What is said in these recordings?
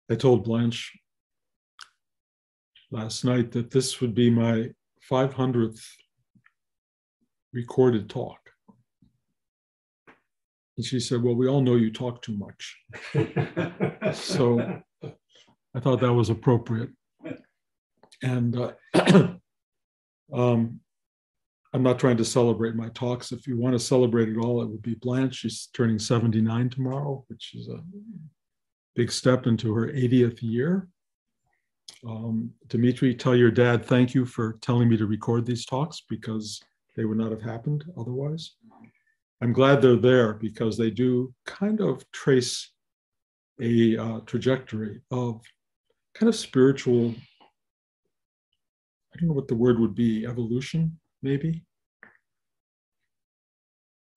I told Blanche last night that this would be my 500th recorded talk. And she said, well, we all know you talk too much. So I thought that was appropriate. And I'm not trying to celebrate my talks. If you want to celebrate it all, it would be Blanche. She's turning 79 tomorrow, which is a big step into her 80th year. Dimitri, tell your dad thank you for telling me to record these talks, because they would not have happened otherwise. I'm glad they're there because they do kind of trace a trajectory of kind of spiritual, I don't know what the word would be, evolution, maybe.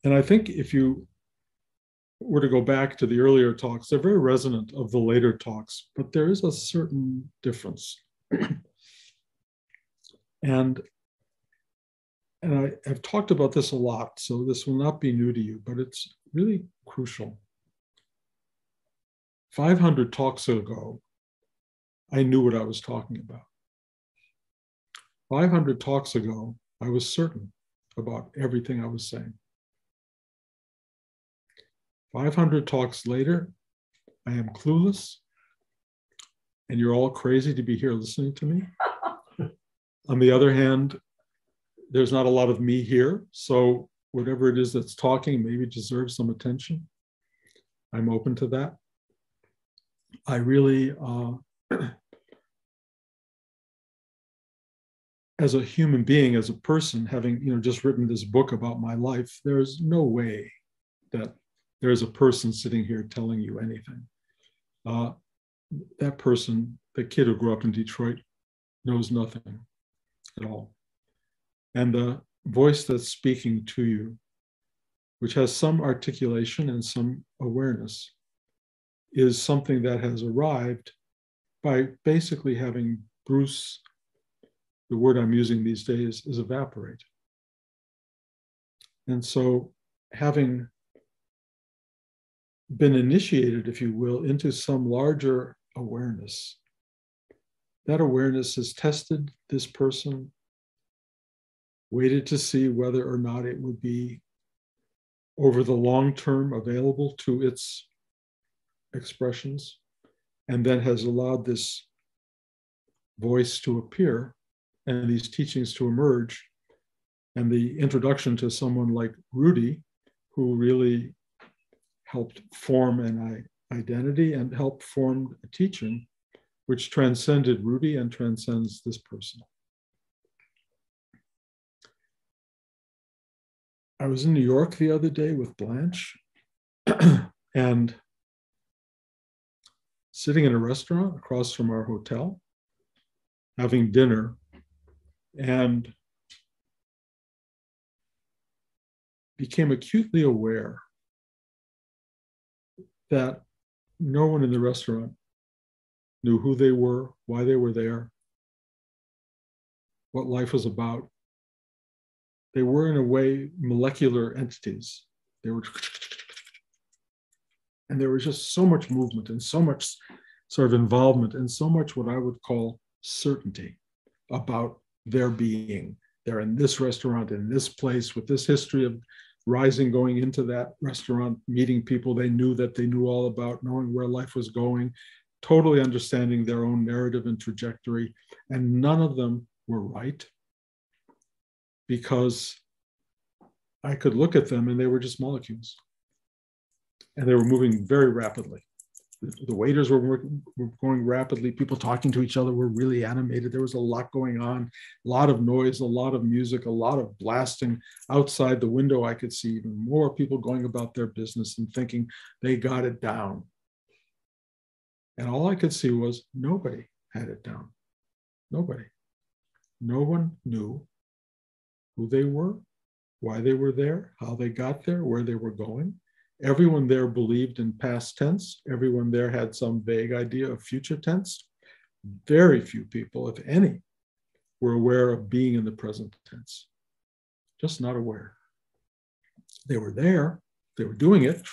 And I think if you were to go back to the earlier talks, they're very resonant of the later talks, but there is a certain difference. And I have talked about this a lot, so this will not be new to you, but it's really crucial. 500 talks ago, I knew what I was talking about. 500 talks ago, I was certain about everything I was saying. 500 talks later, I am clueless, and you're all crazy to be here listening to me. On the other hand, there's not a lot of me here, so whatever it is that's talking maybe deserves some attention. I'm open to that. I really, as a human being, as a person, having just written this book about my life, there's no way that there's a person sitting here telling you anything. That person, the kid who grew up in Detroit, knows nothing at all. And the voice that's speaking to you, which has some articulation and some awareness, is something that has arrived by basically having Bruce, the word I'm using these days, is evaporate. And so having been initiated, if you will, into some larger awareness, that awareness has tested this person, waited to see whether or not it would be over the long term available to its expressions, and then has allowed this voice to appear and these teachings to emerge, and the introduction to someone like Rudy, who really helped form an identity and helped form a teaching which transcended Rudy and transcends this person. I was in New York the other day with Blanche and sitting in a restaurant across from our hotel, having dinner, and became acutely aware that no one in the restaurant knew who they were, why they were there, what life was about. They were, in a way, molecular entities. And there was just so much movement and so much sort of involvement and so much what I would call certainty about their being. They're in this restaurant, in this place, with this history of rising, going into that restaurant, meeting people they knew that they knew all about, knowing where life was going, totally understanding their own narrative and trajectory. And none of them were right, because I could look at them and they were just molecules. And they were moving very rapidly. The waiters were going rapidly. People talking to each other were really animated. There was a lot going on, a lot of noise, a lot of music, a lot of blasting. Outside the window, I could see even more people going about their business and thinking they got it down. And all I could see was nobody had it down. Nobody. No one knew who they were, why they were there, how they got there, where they were going. Everyone there believed in past tense. Everyone there had some vague idea of future tense. Very few people, if any, were aware of being in the present tense. Just not aware. They were there, they were doing it,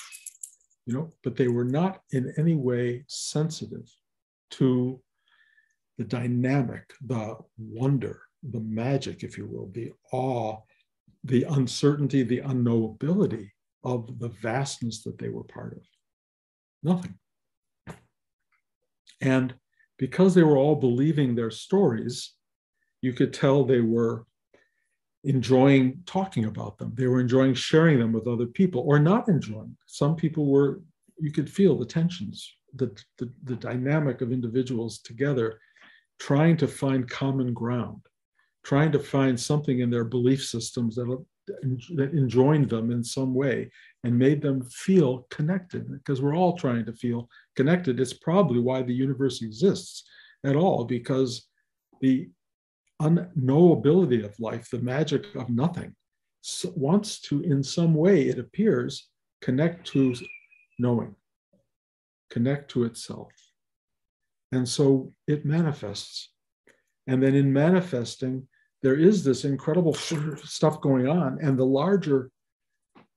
but they were not in any way sensitive to the dynamic, the wonder, the magic, if you will, the awe, the uncertainty, the unknowability of the vastness that they were part of. Nothing. And because they were all believing their stories, you could tell they were enjoying talking about them. They were enjoying sharing them with other people, or not enjoying. Some people were, you could feel the tensions, the dynamic of individuals together, trying to find common ground, trying to find something in their belief systems that enjoined them in some way and made them feel connected, because we're all trying to feel connected. It's probably why the universe exists at all, because the unknowability of life, the magic of nothing, wants to, in some way, it appears, connect to knowing, connect to itself. And so it manifests. And then in manifesting, there is this incredible stuff going on, and the larger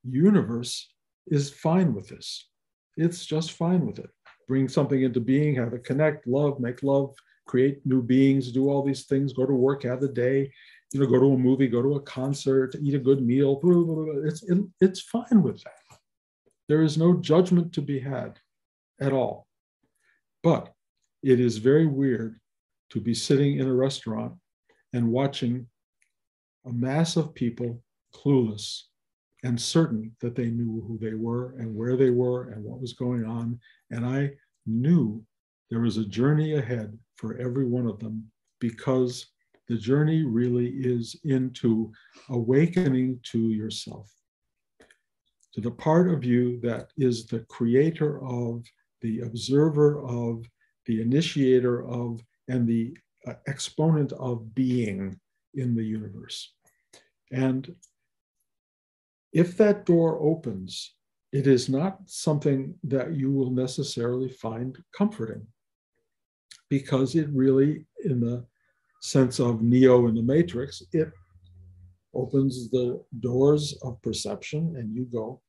universe is fine with this. It's just fine with it. Bring something into being, have it connect, love, make love, create new beings, do all these things, go to work, have the day, go to a movie, go to a concert, eat a good meal. It's fine with that. There is no judgment to be had at all. But it is very weird to be sitting in a restaurant and watching a mass of people clueless and certain that they knew who they were and where they were and what was going on. And I knew there was a journey ahead for every one of them, because the journey really is into awakening to yourself, to the part of you that is the creator of, the observer of, the initiator of, and the exponent of being in the universe. And if that door opens, it is not something that you will necessarily find comforting, because it really, in the sense of Neo in the Matrix, it opens the doors of perception and you go,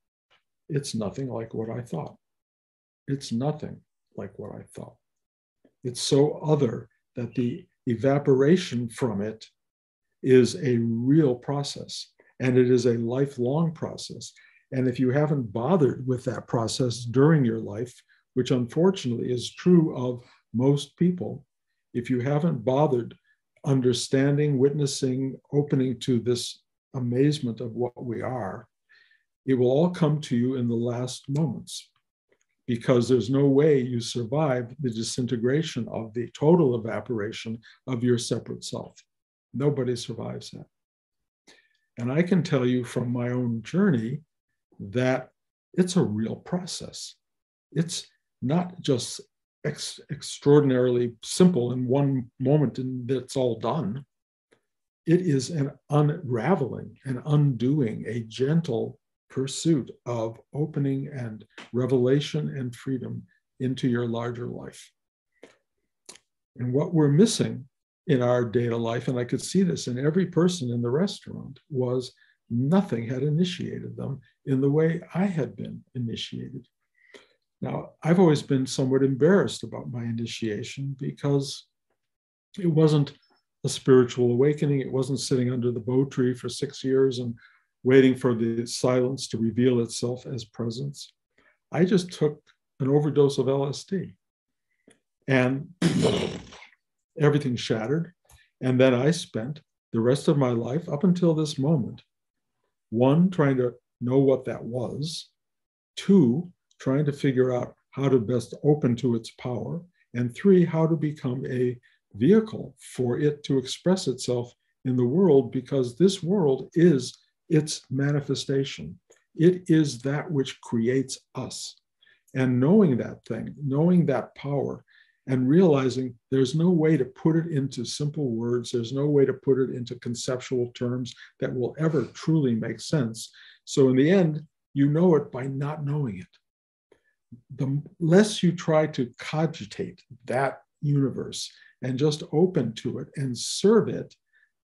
it's nothing like what I thought. It's nothing like what I thought. It's so other that the evaporation from it is a real process, and it is a lifelong process. And if you haven't bothered with that process during your life, which unfortunately is true of most people, if you haven't bothered understanding, witnessing, opening to this amazement of what we are, it will all come to you in the last moments, because there's no way you survive the disintegration of the total evaporation of your separate self. Nobody survives that. And I can tell you from my own journey that it's a real process. It's not just extraordinarily simple in one moment and it's all done. It is an unraveling, an undoing, a gentle pursuit of opening and revelation and freedom into your larger life. And what we're missing in our data life, and I could see this in every person in the restaurant, was nothing had initiated them in the way I had been initiated. Now, I've always been somewhat embarrassed about my initiation, because it wasn't a spiritual awakening. It wasn't sitting under the Bo tree for 6 years and waiting for the silence to reveal itself as presence. I just took an overdose of LSD and everything shattered. And then I spent the rest of my life up until this moment, 1, trying to know what that was, 2, trying to figure out how to best open to its power, and 3, how to become a vehicle for it to express itself in the world, because this world is its manifestation. It is that which creates us. And knowing that thing, knowing that power, and realizing there's no way to put it into simple words, there's no way to put it into conceptual terms that will ever truly make sense. So in the end, you know it by not knowing it. The less you try to cogitate that universe and just open to it and serve it,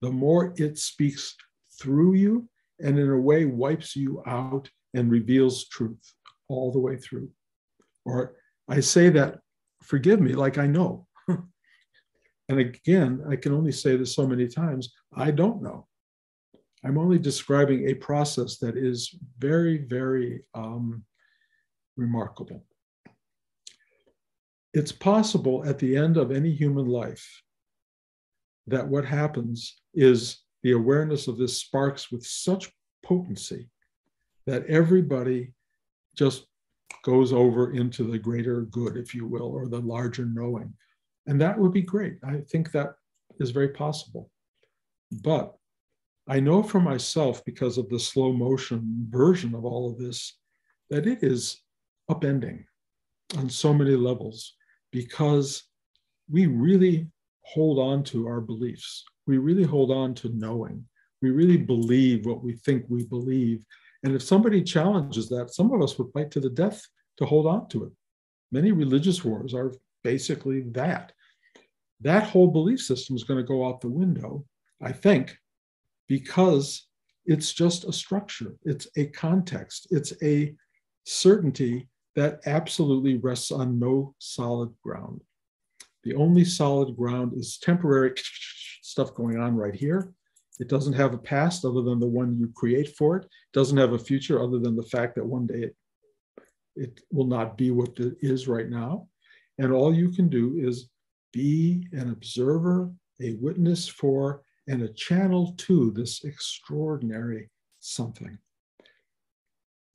the more it speaks through you and in a way wipes you out and reveals truth all the way through. Or I say that, forgive me, like I know. And again, I can only say this so many times, I don't know. I'm only describing a process that is very, very remarkable. It's possible at the end of any human life that what happens is the awareness of this sparks with such potency that everybody just goes over into the greater good, if you will, or the larger knowing. And that would be great. I think that is very possible. But I know for myself, because of the slow motion version of all of this, that it is upending on so many levels, because we really hold on to our beliefs. We really hold on to knowing. We really believe what we think we believe. And if somebody challenges that, some of us would fight to the death to hold on to it. Many religious wars are basically that. That whole belief system is going to go out the window, I think, because it's just a structure. It's a context. It's a certainty that absolutely rests on no solid ground. The only solid ground is temporary stuff going on right here. It doesn't have a past other than the one you create for it. It doesn't have a future other than the fact that one day it will not be what it is right now. And all you can do is be an observer, a witness for, and a channel to this extraordinary something.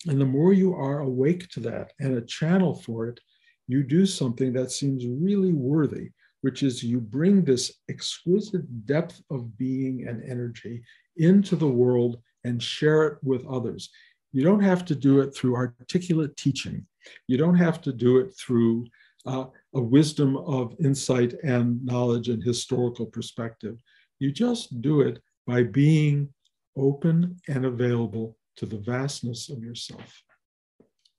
And the more you are awake to that and a channel for it, you do something that seems really worthy, which is you bring this exquisite depth of being and energy into the world and share it with others. You don't have to do it through articulate teaching. You don't have to do it through a wisdom of insight and knowledge and historical perspective. You just do it by being open and available to the vastness of yourself.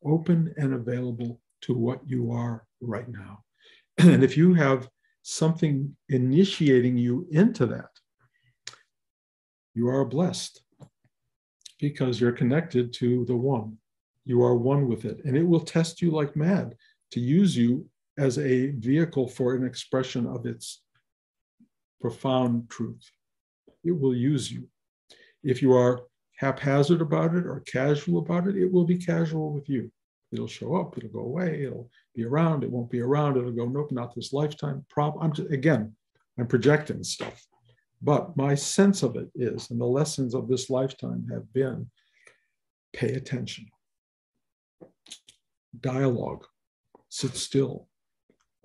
Open and available to what you are right now. And if you have something initiating you into that, you are blessed because you're connected to the one. You are one with it, and it will test you like mad to use you as a vehicle for an expression of its profound truth. It will use you. If you are haphazard about it or casual about it, it will be casual with you. It'll show up, it'll go away, it'll be around, it won't be around, it'll go, nope, not this lifetime. I'm projecting stuff. But my sense of it is, and the lessons of this lifetime have been, pay attention. Dialogue. Sit still.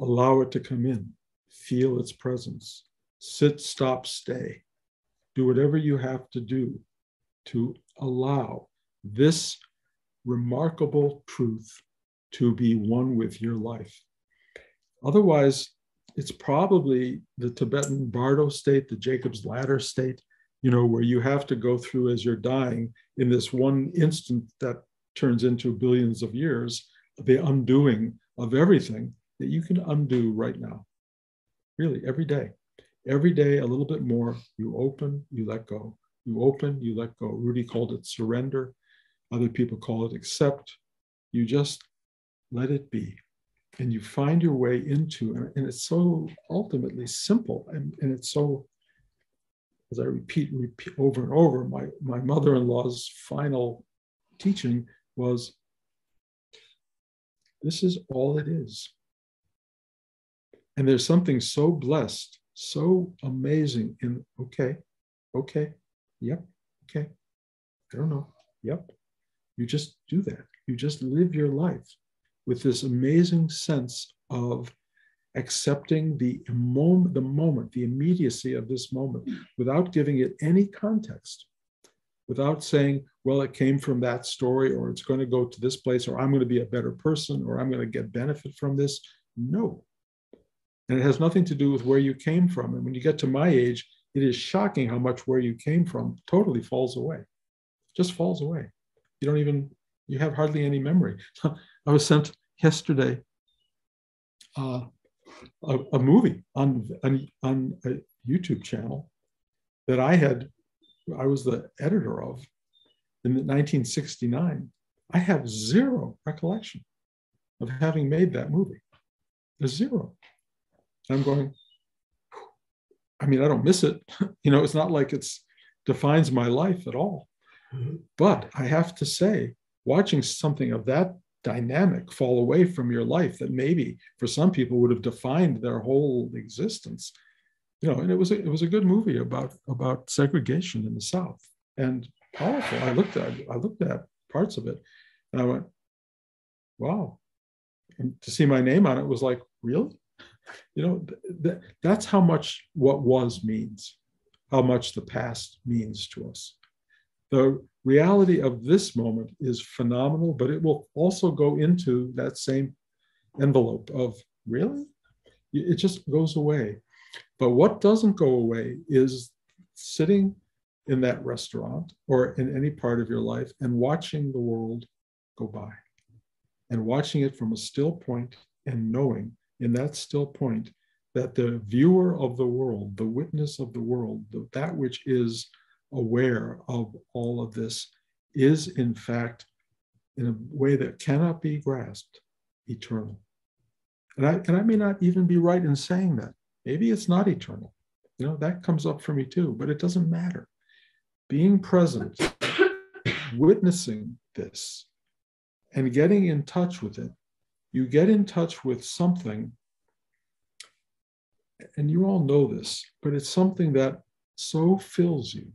Allow it to come in. Feel its presence. Sit, stop, stay. Do whatever you have to do to allow this remarkable truth to be one with your life. Otherwise, it's probably the Tibetan Bardo state, the Jacob's Ladder state, where you have to go through as you're dying in this one instant that turns into billions of years, the undoing of everything that you can undo right now. Really, every day. Every day, a little bit more. You open, you let go. You open, you let go. Rudy called it surrender. Other people call it accept. You just let it be. And you find your way into, and it's so ultimately simple. And it's so, as I repeat over and over, my mother-in-law's final teaching was, this is all it is. And there's something so blessed, so amazing in, okay, yep, okay, I don't know, yep. You just do that. You just live your life with this amazing sense of accepting the moment, the immediacy of this moment, without giving it any context, without saying, well, it came from that story, or it's going to go to this place, or I'm going to be a better person, or I'm going to get benefit from this. No. And it has nothing to do with where you came from. And when you get to my age, it is shocking how much where you came from totally falls away, just falls away. You have hardly any memory. I was sent yesterday a movie on a YouTube channel that I was the editor of in 1969. I have zero recollection of having made that movie. There's zero. And I'm going, I mean, I don't miss it. It's not like it's defines my life at all. But I have to say, watching something of that dynamic fall away from your life that maybe for some people would have defined their whole existence, and it was a good movie about segregation in the South, and powerful. I looked at parts of it, and I went, wow. And to see my name on it was like, really? That's how much what was means, how much the past means to us. The reality of this moment is phenomenal, but it will also go into that same envelope of, really? It just goes away. But what doesn't go away is sitting in that restaurant or in any part of your life and watching the world go by, and watching it from a still point, and knowing in that still point that the viewer of the world, the witness of the world, that which is aware of all of this, is in fact, in a way that cannot be grasped, eternal. And I may not even be right in saying that. Maybe it's not eternal. That comes up for me too, but it doesn't matter. Being present, witnessing this, and getting in touch with it, you get in touch with something, and you all know this, but it's something that so fills you,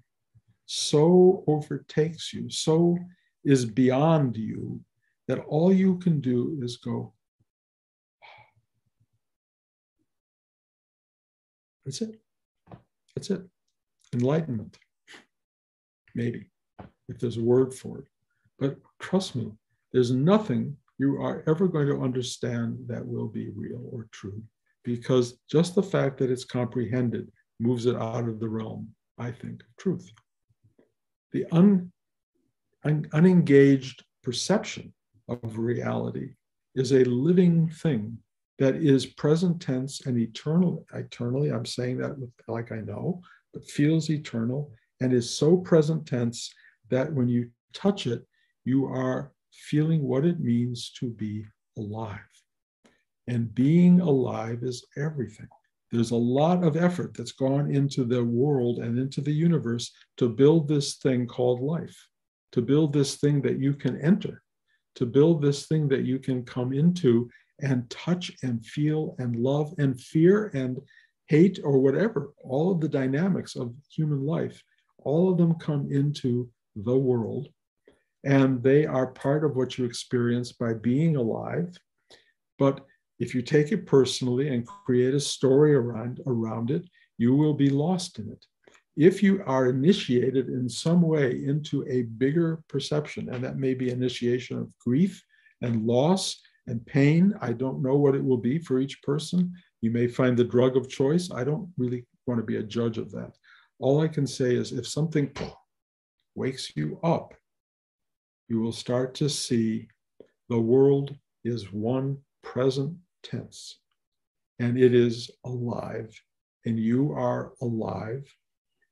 so overtakes you, so is beyond you, that all you can do is go, that's it. That's it. Enlightenment. Maybe, if there's a word for it. But trust me, there's nothing you are ever going to understand that will be real or true, because just the fact that it's comprehended moves it out of the realm, I think, of truth. The unengaged perception of reality is a living thing that is present tense and eternally, I'm saying that like I know, but feels eternal and is so present tense that when you touch it, you are feeling what it means to be alive. And being alive is everything. There's a lot of effort that's gone into the world and into the universe to build this thing called life, to build this thing that you can enter, to build this thing that you can come into and touch and feel and love and fear and hate or whatever. All of the dynamics of human life, all of them come into the world, and they are part of what you experience by being alive. But if you take it personally and create a story around it, you will be lost in it. If you are initiated in some way into a bigger perception, and that may be initiation of grief and loss and pain, I don't know what it will be for each person. You may find the drug of choice. I don't really want to be a judge of that. All I can say is if something wakes you up, you will start to see the world is one present tense, and it is alive, and you are alive,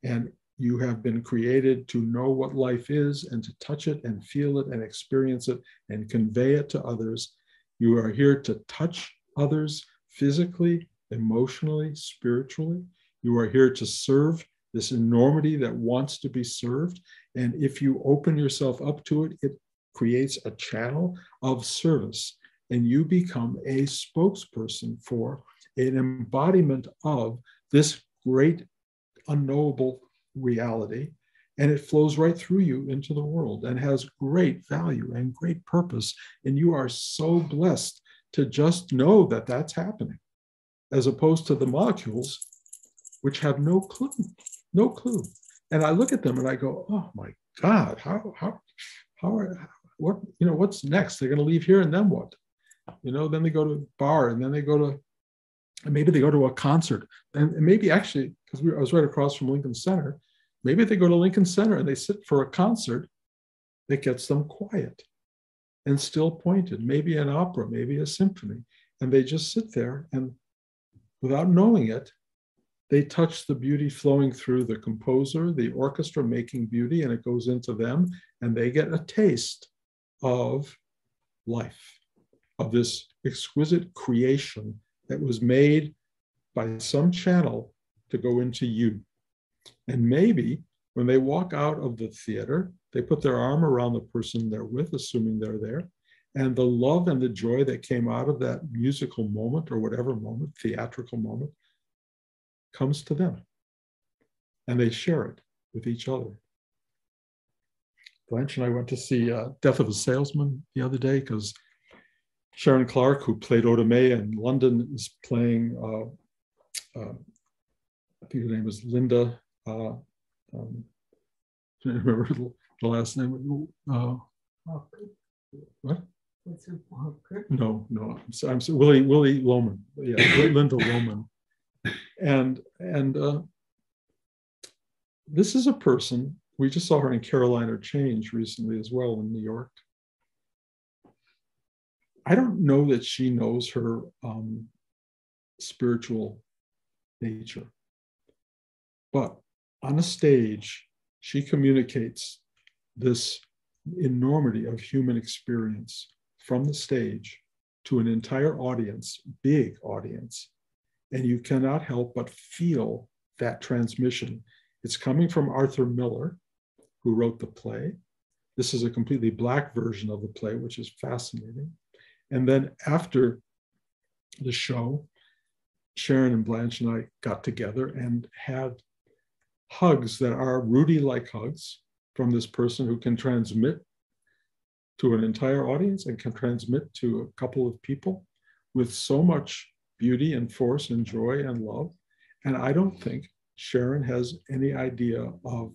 and you have been created to know what life is and to touch it and feel it and experience it and convey it to others. You are here to touch others physically, emotionally, spiritually. You are here to serve this enormity that wants to be served. And if you open yourself up to it, it creates a channel of service. And you become a spokesperson for an embodiment of this great unknowable reality. And it flows right through you into the world and has great value and great purpose. And you are so blessed to just know that that's happening, as opposed to the molecules, which have no clue, no clue. And I look at them and I go, oh my God, what's next? They're going to leave here and then what? Then they go to a bar, and then maybe they go to a concert, and maybe actually, because I was right across from Lincoln Center, maybe they go to Lincoln Center and they sit for a concert that gets them quiet and still pointed, maybe an opera, maybe a symphony, and they just sit there, and without knowing it, they touch the beauty flowing through the composer, the orchestra making beauty, and it goes into them, and they get a taste of life, of this exquisite creation that was made by some channel to go into you. And maybe when they walk out of the theater, they put their arm around the person they're with, assuming they're there. And the love and the joy that came out of that musical moment or whatever moment, theatrical moment, comes to them. And they share it with each other. Blanche and I went to see Death of a Salesman the other day because Sharon Clark, who played Oda Mae in London, is playing, I think her name is Linda. I can't remember the last name. What? What's her Walker? No. I'm sorry, Willie Loman. Yeah, Linda Loman. And this is a person, we just saw her in Carolina Change recently as well in New York. I don't know that she knows her spiritual nature, but on a stage, she communicates this enormity of human experience from the stage to an entire audience, big audience, and you cannot help but feel that transmission. It's coming from Arthur Miller, who wrote the play. This is a completely Black version of the play, which is fascinating. And then after the show, Sharon and Blanche and I got together and had hugs that are Rudy-like hugs from this person who can transmit to an entire audience and can transmit to a couple of people with so much beauty and force and joy and love. And I don't think Sharon has any idea of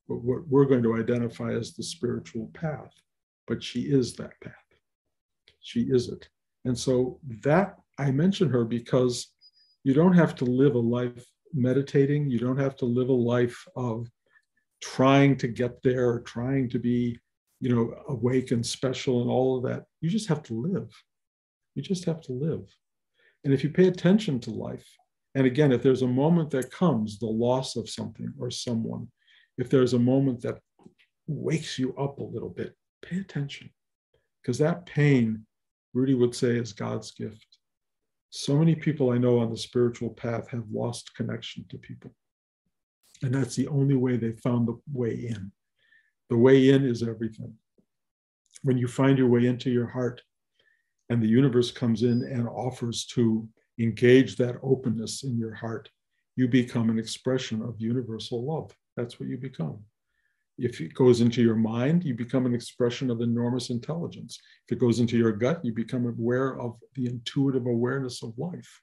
what we're going to identify as the spiritual path, but she is that path. She is it. And so that, I mention her because you don't have to live a life meditating. You don't have to live a life of trying to get there, or trying to be, awake and special and all of that. You just have to live. You just have to live. And if you pay attention to life, and again, if there's a moment that comes, the loss of something or someone, if there's a moment that wakes you up a little bit, pay attention. Because that pain, Rudy would say, is God's gift. So many people I know on the spiritual path have lost connection to people. And that's the only way they found the way in. The way in is everything. When you find your way into your heart and the universe comes in and offers to engage that openness in your heart, you become an expression of universal love. That's what you become. If it goes into your mind, you become an expression of enormous intelligence. If it goes into your gut, you become aware of the intuitive awareness of life.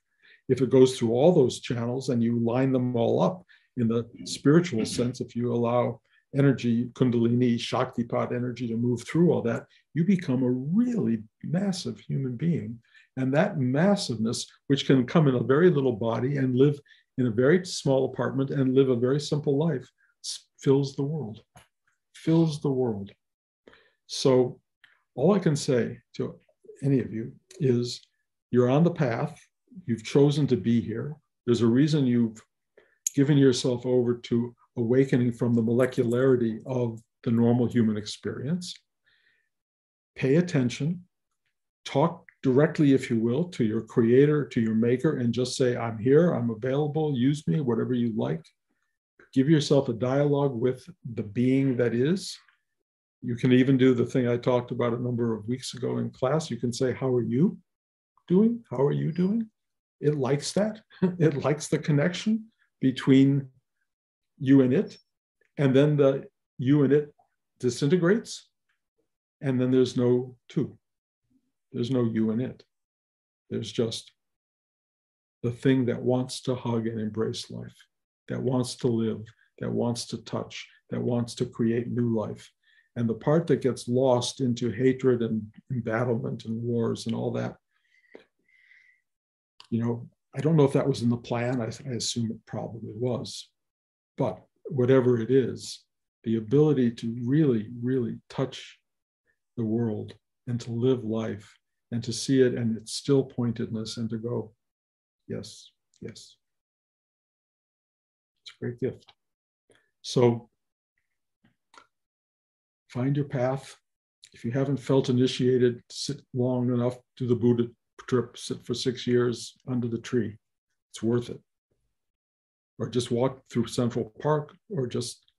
If it goes through all those channels and you line them all up in the spiritual sense, if you allow energy, Kundalini, Shaktipat energy to move through all that, you become a really massive human being. And that massiveness, which can come in a very little body and live in a very small apartment and live a very simple life, fills the world. Fills the world. So all I can say to any of you is you're on the path. You've chosen to be here. There's a reason you've given yourself over to awakening from the molecularity of the normal human experience. Pay attention. Talk directly, if you will, to your creator, to your maker, and just say, I'm here, I'm available, use me, whatever you like. Give yourself a dialogue with the being that is. You can even do the thing I talked about a number of weeks ago in class. You can say, how are you doing? How are you doing? It likes that. It likes the connection between you and it. And then the you and it disintegrates. And then there's no two. There's no you and it. There's just the thing that wants to hug and embrace life, that wants to live, that wants to touch, that wants to create new life. And the part that gets lost into hatred and embattlement and wars and all that, I don't know if that was in the plan. I assume it probably was. But whatever it is, the ability to really, really touch the world and to live life and to see it and its still pointedness and to go, yes, yes. It's a great gift. So find your path. If you haven't felt initiated, sit long enough, do the Buddha trip, sit for 6 years under the tree. It's worth it. or just walk through Central Park, or just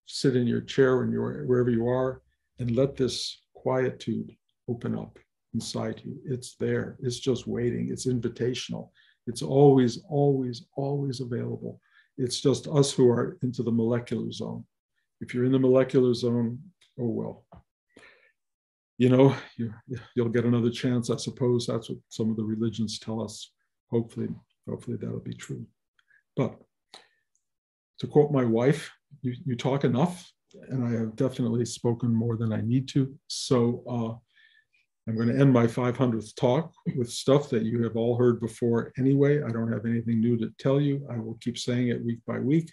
sit in your chair and wherever you are, and let this quietude open up inside you. It's there. It's just waiting. It's invitational. It's always, always, always available. It's just us who are into the molecular zone. If you're in the molecular zone, oh well. You'll get another chance. I suppose that's what some of the religions tell us. Hopefully that'll be true. But to quote my wife, you talk enough, and I have definitely spoken more than I need to. So I'm going to end my 500th talk with stuff that you have all heard before anyway. I don't have anything new to tell you. I will keep saying it week by week.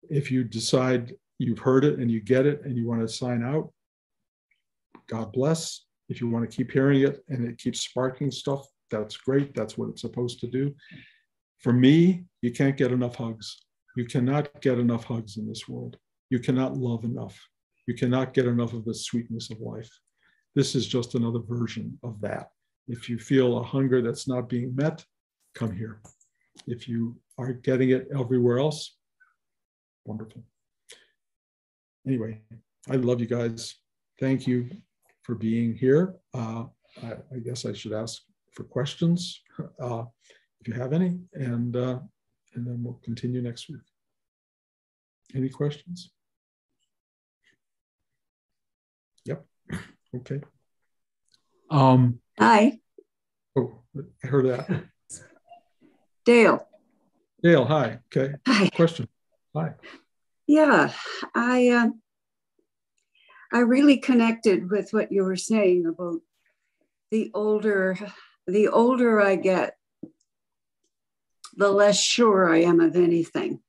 If you decide you've heard it and you get it and you want to sign out, God bless. If you want to keep hearing it and it keeps sparking stuff, that's great. That's what it's supposed to do. For me, you can't get enough hugs. You cannot get enough hugs in this world. You cannot love enough. You cannot get enough of the sweetness of life. This is just another version of that. If you feel a hunger that's not being met, come here. If you are getting it everywhere else, wonderful. Anyway, I love you guys. Thank you for being here. I guess I should ask for questions if you have any, and then we'll continue next week. Any questions? Yep. Okay. Hi. Oh, I heard that. Dale. Dale, hi. Okay. Hi. Question. Hi. Yeah, I really connected with what you were saying about the older I get, the less sure I am of anything.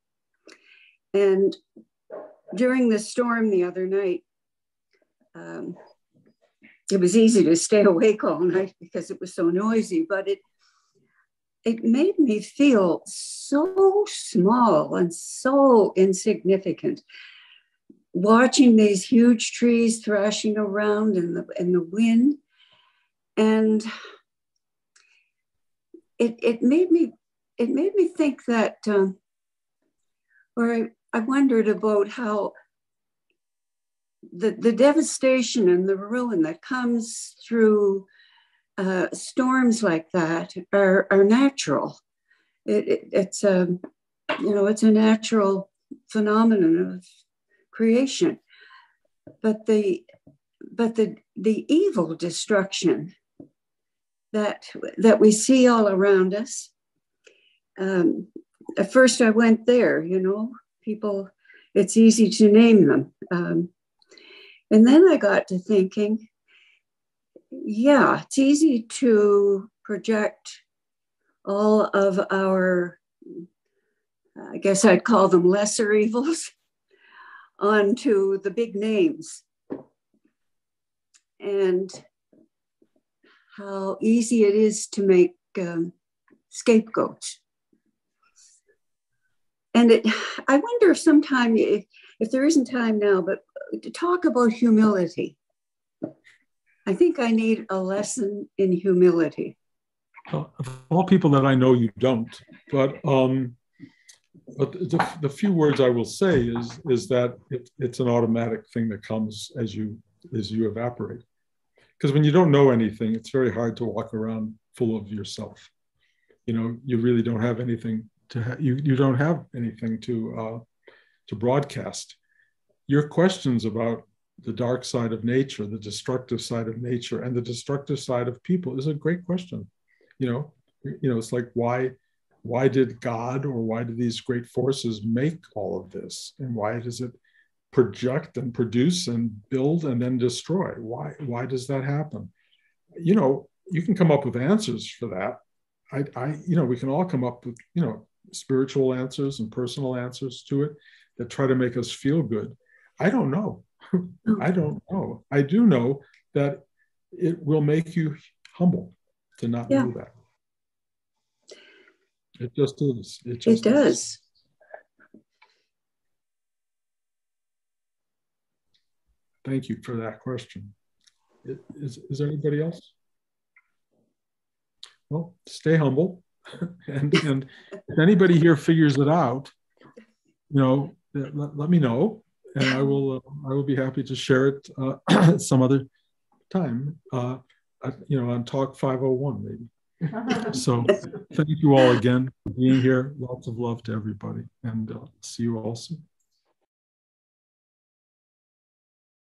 And during the storm the other night, it was easy to stay awake all night because it was so noisy, but it made me feel so small and so insignificant. Watching these huge trees thrashing around in the wind, and it made me think that, or I wondered about how the devastation and the ruin that comes through storms like that are natural. It's a natural phenomenon of creation, but the evil destruction that we see all around us. At first, I went there. People. It's easy to name them, and then I got to thinking. Yeah, it's easy to project all of our, I guess I'd call them lesser evils, onto the big names, and how easy it is to make scapegoats. And I wonder if sometime, if there isn't time now, but to talk about humility. I think I need a lesson in humility. Of all people that I know, you don't. But the few words I will say is that it's an automatic thing that comes as you evaporate. Because when you don't know anything, it's very hard to walk around full of yourself. You really don't have anything you don't have anything to broadcast. Your questions about the dark side of nature, the destructive side of nature, and the destructive side of people is a great question. It's like, why did God, or why did these great forces make all of this? And why does it project and produce and build and then destroy? Why does that happen? You can come up with answers for that. We can all come up with, spiritual answers and personal answers to it that try to make us feel good. I don't know. I don't know. I do know that it will make you humble to not know that. It just is. It does. Thank you for that question. Is there anybody else? Well, stay humble. and if anybody here figures it out, let me know, and I will be happy to share it some other time. On Talk 501 maybe. So thank you all again for being here. Lots of love to everybody, and see you all soon.